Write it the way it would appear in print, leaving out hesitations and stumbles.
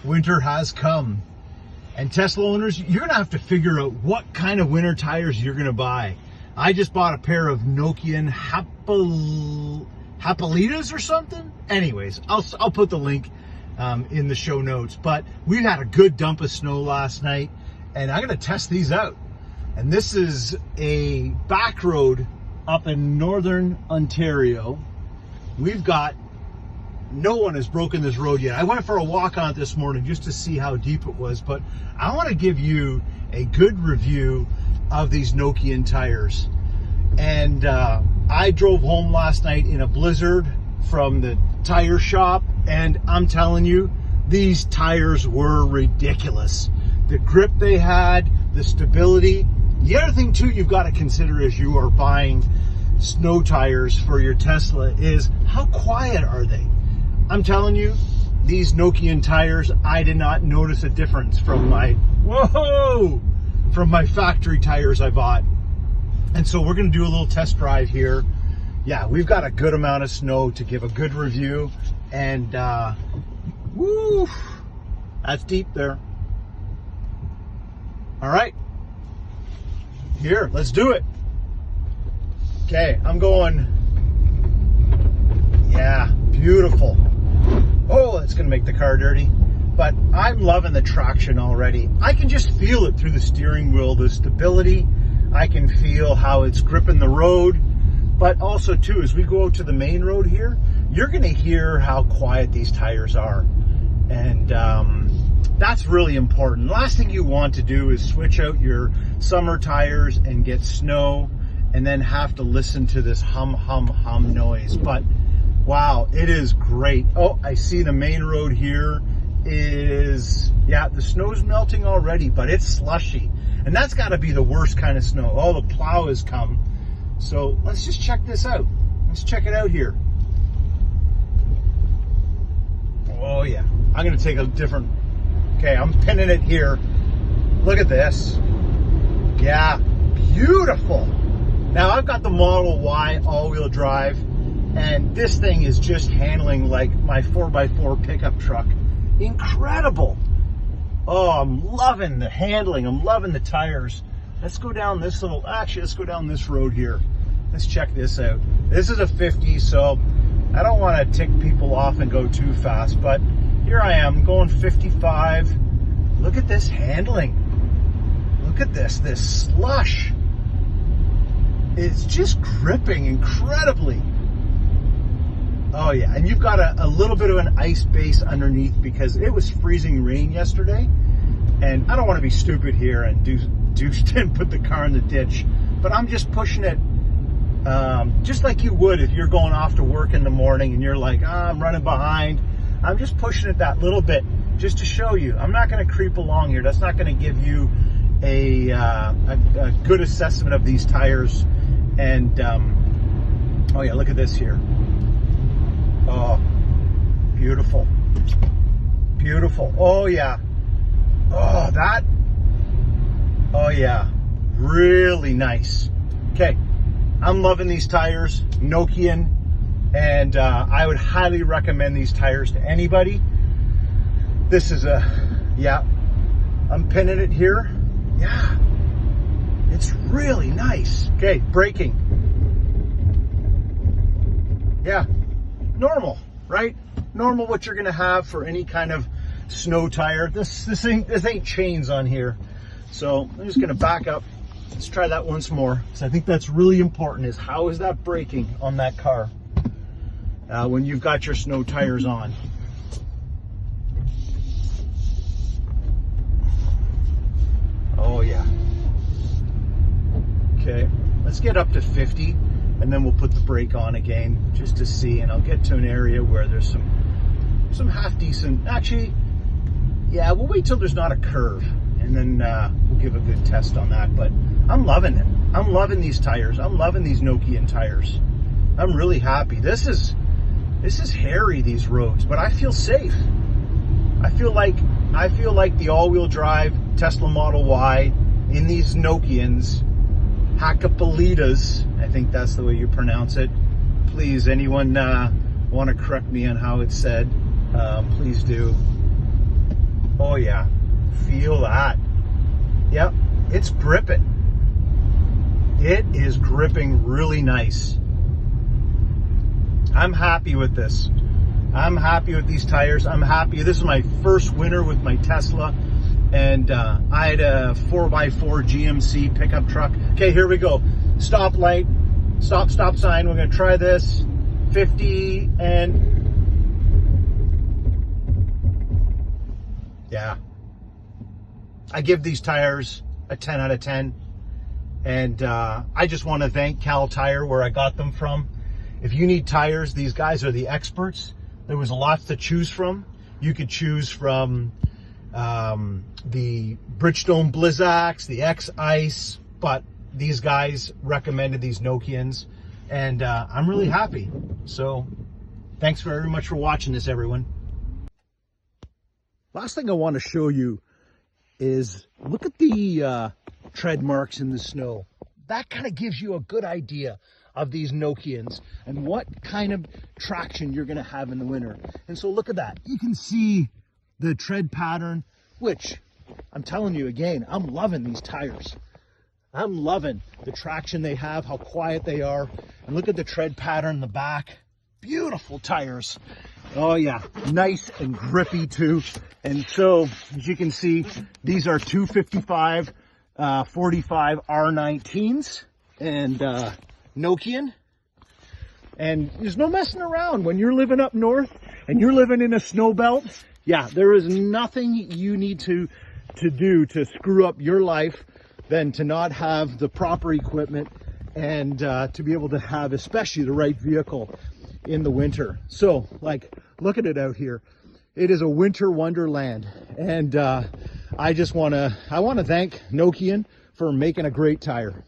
winter has come. And Tesla owners, you're going to have to figure out what kind of winter tires you're going to buy. I just bought a pair of Nokian Hapolitas or something. Anyways, I'll put the link in the show notes. But we had a good dump of snow last night, and I'm going to test these out. And this is a back road up in northern Ontario. No one has broken this road yet. I went for a walk on it this morning just to see how deep it was, but I want to give you a good review of these Nokian tires. And I drove home last night in a blizzard from the tire shop, and I'm telling you, these tires were ridiculous. The grip they had, the stability. The other thing too you've got to consider as you are buying snow tires for your Tesla is how quiet are they? I'm telling you, these Nokian tires, I did not notice a difference from my factory tires I bought. And so we're going to do a little test drive here. Yeah, we've got a good amount of snow to give a good review. And, woo, that's deep there. All right, here, let's do it. Okay, I'm going, yeah, beautiful. Oh, that's going to make the car dirty. But I'm loving the traction already. I can just feel it through the steering wheel, the stability. I can feel how it's gripping the road. But also, too, as we go out to the main road here, you're going to hear how quiet these tires are. And that's really important. Last thing you want to do is switch out your summer tires and get snow and then have to listen to this hum, hum, hum noise. But wow, it is great. Oh, I see the main road here is, yeah, the snow's melting already, but it's slushy. And that's got to be the worst kind of snow. Oh, the plow has come. So let's just check this out. Let's check it out here. Oh yeah, I'm going to take a different, okay, I'm pinning it here. Look at this. Yeah, beautiful. Now I've got the Model Y all-wheel drive, and this thing is just handling like my 4x4 pickup truck. Incredible. Oh, I'm loving the handling. I'm loving the tires. Let's go down this let's go down this road here. Let's check this out. This is a 50, so I don't want to tick people off and go too fast, but here I am going 55. Look at this handling. Look at this slush. It's just gripping incredibly. Oh yeah, and you've got a little bit of an ice base underneath because it was freezing rain yesterday. And I don't want to be stupid here and didn't put the car in the ditch, but I'm just pushing it just like you would if you're going off to work in the morning and you're like, I'm running behind. I'm just pushing it that little bit just to show you. I'm not going to creep along here. That's not going to give you a good assessment of these tires. And oh yeah, look at this here. Oh, beautiful. Beautiful. Oh yeah. Oh, that. Oh yeah. Really nice. Okay. I'm loving these tires, Nokian, and I would highly recommend these tires to anybody. This is yeah, I'm pinning it here. Yeah, it's really nice. Okay, braking. Yeah, normal, right? Normal what you're gonna have for any kind of snow tire. This ain't chains on here. So I'm just gonna back up. Let's try that once more. So I think that's really important, is how is that braking on that car when you've got your snow tires on. Oh yeah. Okay, let's get up to 50 and then we'll put the brake on again just to see, and I'll get to an area where there's some half decent, actually, yeah, we'll wait till there's not a curve and then we'll give a good test on that. But I'm loving it. I'm loving these tires. I'm loving these Nokian tires. I'm really happy. This is hairy, these roads, but I feel safe. I feel like the all-wheel drive Tesla Model Y in these Nokians, Hapolitas, I think that's the way you pronounce it. Please, anyone want to correct me on how it's said, please do. Oh yeah, feel that. Yep, it's gripping. It is gripping really nice. I'm happy with this. I'm happy with these tires. I'm happy. This is my first winter with my Tesla, and I had a 4x4 GMC pickup truck. Okay, here we go. Stop light, stop sign. We're gonna try this. 50 and yeah. I give these tires a 10 out of 10. And I just want to thank Cal Tire where I got them from. If you need tires, these guys are the experts. There was lots to choose from. You could choose from the Bridgestone Blizzaks, the X-Ice, but these guys recommended these Nokians, and I'm really happy. So thanks very much for watching this, everyone. Last thing I want to show you is look at the tread marks in the snow. That kind of gives you a good idea of these Nokians and what kind of traction you're going to have in the winter. And so look at that. You can see the tread pattern, which I'm telling you again, I'm loving these tires. I'm loving the traction they have, how quiet they are. And look at the tread pattern in the back. Beautiful tires. Oh yeah, nice and grippy too. And so, as you can see, these are 255 45 R19s and Nokian. And there's no messing around when you're living up north and you're living in a snow belt. Yeah, there is nothing you need to do to screw up your life than to not have the proper equipment and to be able to have especially the right vehicle in the winter. So, like, look at it out here. It is a winter wonderland, and I want to thank Nokian for making a great tire.